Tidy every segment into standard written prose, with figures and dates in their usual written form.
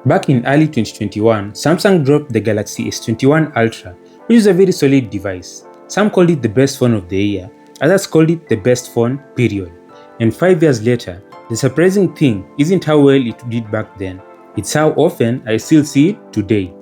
Back in early 2021, Samsung dropped the Galaxy S21 Ultra, which is a very solid device. Some called it the best phone of the year, others called it the best phone, period. And 5 years later, the surprising thing isn't how well it did back then, it's how often I still see it today.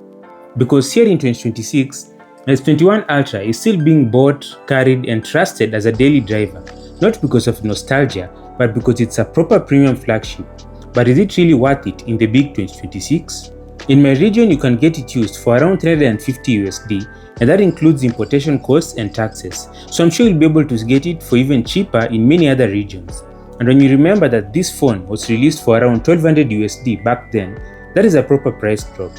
Because here in 2026, the S21 Ultra is still being bought, carried, and trusted as a daily driver, not because of nostalgia, but because it's a proper premium flagship. But is it really worth it in the big 2026? In my region, you can get it used for around 350 USD, and that includes importation costs and taxes, so I'm sure you'll be able to get it for even cheaper in many other regions. And when you remember that this phone was released for around 1200 USD back then, that is a proper price drop.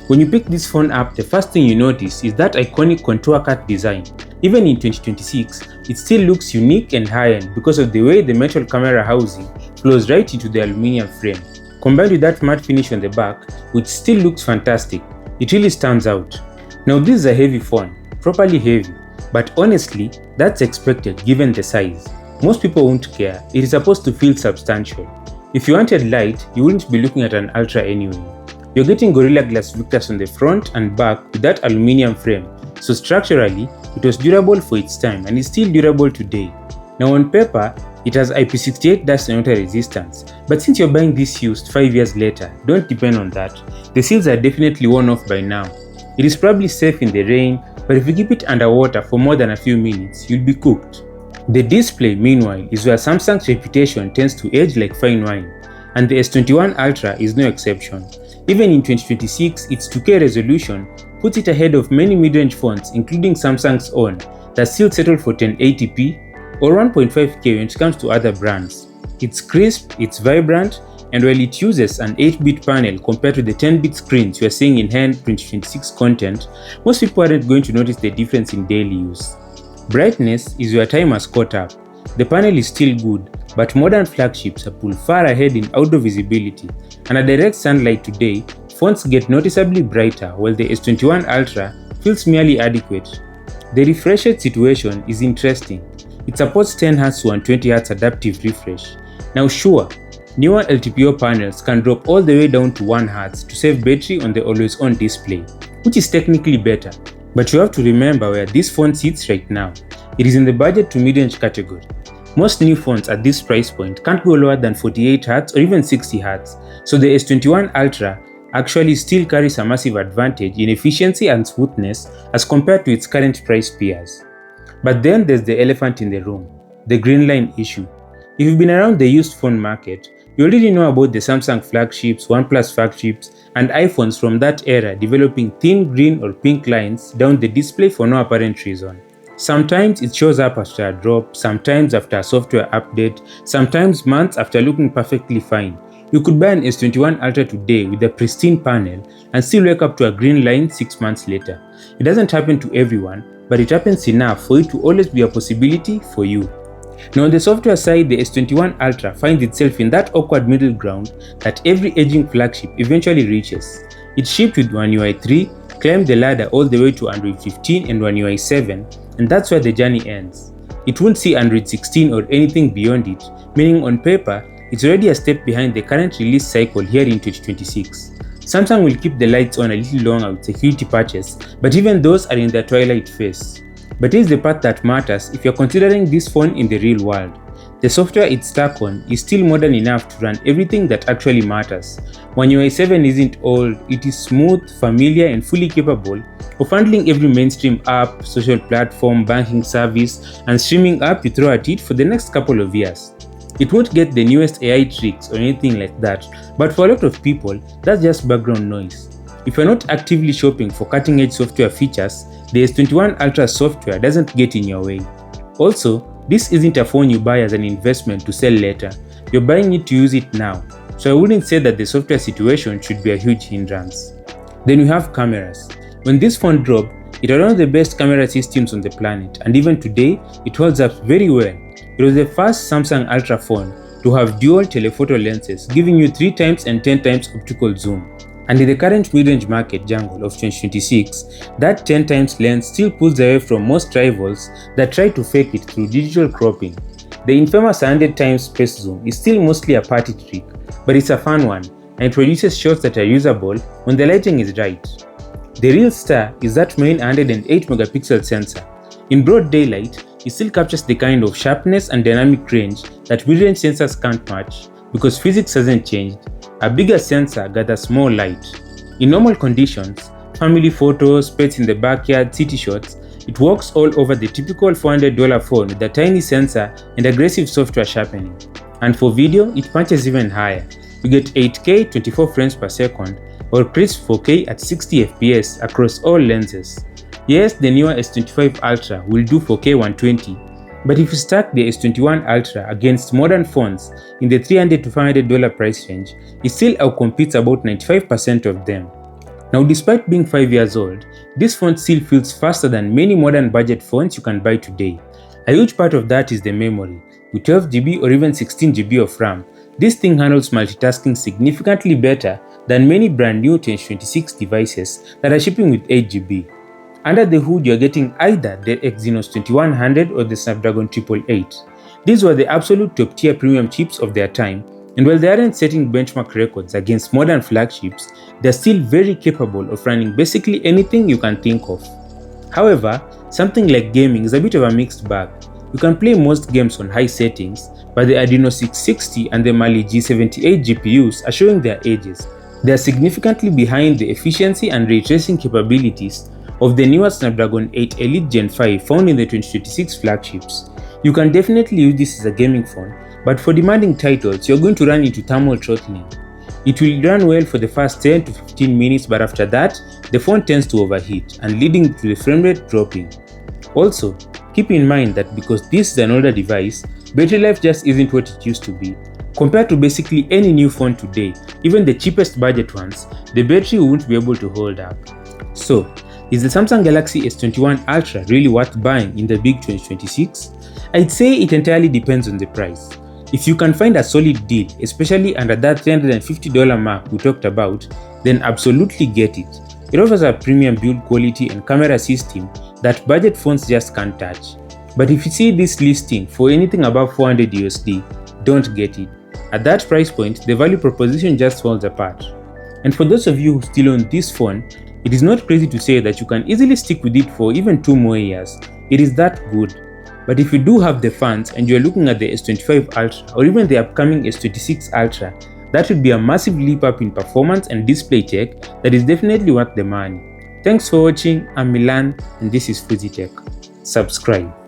When you pick this phone up, the first thing you notice is that iconic contour cut design. Even in 2026, it still looks unique and high-end because of the way the metal camera housing flows right into the aluminum frame. Combined with that matte finish on the back, which still looks fantastic, it really stands out. Now this is a heavy phone, properly heavy, but honestly, that's expected given the size. Most people won't care, it is supposed to feel substantial. If you wanted light, you wouldn't be looking at an Ultra anyway. You're getting Gorilla Glass victors on the front and back with that aluminum frame, so structurally, it was durable for its time and is still durable today. Now on paper, it has IP68 dust and water resistance, but since you're buying this used 5 years later, don't depend on that. The seals are definitely worn off by now. It is probably safe in the rain, but if you keep it underwater for more than a few minutes, you'll be cooked. The display, meanwhile, is where Samsung's reputation tends to age like fine wine, and the S21 Ultra is no exception. Even in 2026, its 2K resolution puts it ahead of many mid-range phones including Samsung's own that still settle for 1080p or 1.5K when it comes to other brands. It's crisp, it's vibrant, and while it uses an 8-bit panel compared to the 10-bit screens you're seeing in hand 2026 content, most people aren't going to notice the difference in daily use. Brightness is where time has caught up. The panel is still good, but modern flagships are pulled far ahead in outdoor visibility, and at direct sunlight today, fonts get noticeably brighter while the S21 Ultra feels merely adequate. The refresh rate situation is interesting. It supports 10Hz to 120Hz adaptive refresh. Now sure, newer LTPO panels can drop all the way down to 1Hz to save battery on the always-on display, which is technically better. But you have to remember where this phone sits right now. It is in the budget to mid-range category. Most new phones at this price point can't go lower than 48Hz or even 60Hz, so the S21 Ultra actually still carries a massive advantage in efficiency and smoothness as compared to its current price peers. But then there's the elephant in the room, the green line issue. If you've been around the used phone market, you already know about the Samsung flagships, OnePlus flagships, and iPhones from that era developing thin green or pink lines down the display for no apparent reason. Sometimes it shows up after a drop, sometimes after a software update, sometimes months after looking perfectly fine. You could buy an S21 Ultra today with a pristine panel and still wake up to a green line 6 months later. It doesn't happen to everyone, but it happens enough for it to always be a possibility for you. Now on the software side, the S21 Ultra finds itself in that awkward middle ground that every aging flagship eventually reaches. It shipped with One UI 3, climbed the ladder all the way to Android 15 and One UI 7, and that's where the journey ends. It won't see Android 16 or anything beyond it, meaning on paper, it's already a step behind the current release cycle here in 2026. Samsung will keep the lights on a little longer with security patches, but even those are in their twilight phase. But here's the part that matters if you're considering this phone in the real world. The software it's stuck on is still modern enough to run everything that actually matters. One UI 7 isn't old, it is smooth, familiar, and fully capable of handling every mainstream app, social platform, banking service, and streaming app you throw at it for the next couple of years. It won't get the newest AI tricks or anything like that, but for a lot of people, that's just background noise. If you're not actively shopping for cutting-edge software features, the S21 Ultra software doesn't get in your way. Also, this isn't a phone you buy as an investment to sell later, you're buying it to use it now, so I wouldn't say that the software situation should be a huge hindrance. Then we have cameras. When this phone dropped, it had one of the best camera systems on the planet, and even today, it holds up very well. It was the first Samsung Ultra phone to have dual telephoto lenses, giving you 3x and 10x optical zoom. And in the current mid-range market jungle of 2026, that 10x lens still pulls away from most rivals that try to fake it through digital cropping. The infamous 100x space zoom is still mostly a party trick, but it's a fun one, and it produces shots that are usable when the lighting is right. The real star is that main 108 megapixel sensor. In broad daylight, it still captures the kind of sharpness and dynamic range that mid-range sensors can't match because physics hasn't changed. A bigger sensor gathers more light. In normal conditions, family photos, pets in the backyard, city shots, it works all over the typical $400 phone with a tiny sensor and aggressive software sharpening. And for video, it punches even higher. You get 8K 24 frames per second or crisp 4K at 60 FPS across all lenses. Yes, the newer S25 Ultra will do 4K 120, but if you stack the S21 Ultra against modern phones in the $300 to $500 price range, it still outcompetes about 95% of them. Now, despite being 5 years old, this phone still feels faster than many modern budget phones you can buy today. A huge part of that is the memory. With 12GB or even 16GB of RAM, this thing handles multitasking significantly better than many brand new 1026 devices that are shipping with 8GB. Under the hood, you're getting either the Exynos 2100 or the Snapdragon 888. These were the absolute top tier premium chips of their time, and while they aren't setting benchmark records against modern flagships, they're still very capable of running basically anything you can think of. However, something like gaming is a bit of a mixed bag. You can play most games on high settings, but the Adreno 660 and the Mali G78 GPUs are showing their ages. They are significantly behind the efficiency and ray tracing capabilities of the newer Snapdragon 8 Elite Gen 5 found in the 2026 flagships. You can definitely use this as a gaming phone, but for demanding titles, you're going to run into thermal throttling. It will run well for the first 10 to 15 minutes, but after that, the phone tends to overheat and leading to the frame rate dropping. Also, keep in mind that because this is an older device, battery life just isn't what it used to be. Compared to basically any new phone today, even the cheapest budget ones, the battery won't be able to hold up. So, is the Samsung Galaxy S21 Ultra really worth buying in the big 2026? I'd say it entirely depends on the price. If you can find a solid deal, especially under that $350 mark we talked about, then absolutely get it. It offers a premium build quality and camera system that budget phones just can't touch. But if you see this listing for anything above $400 USD, don't get it. At that price point, the value proposition just falls apart. And for those of you who still own this phone, it is not crazy to say that you can easily stick with it for even 2 more years. It is that good. But if you do have the funds and you are looking at the S25 Ultra or even the upcoming S26 Ultra, that would be a massive leap up in performance and display tech that is definitely worth the money. Thanks for watching. I'm Milan and this is Fuzzy Tech. Subscribe.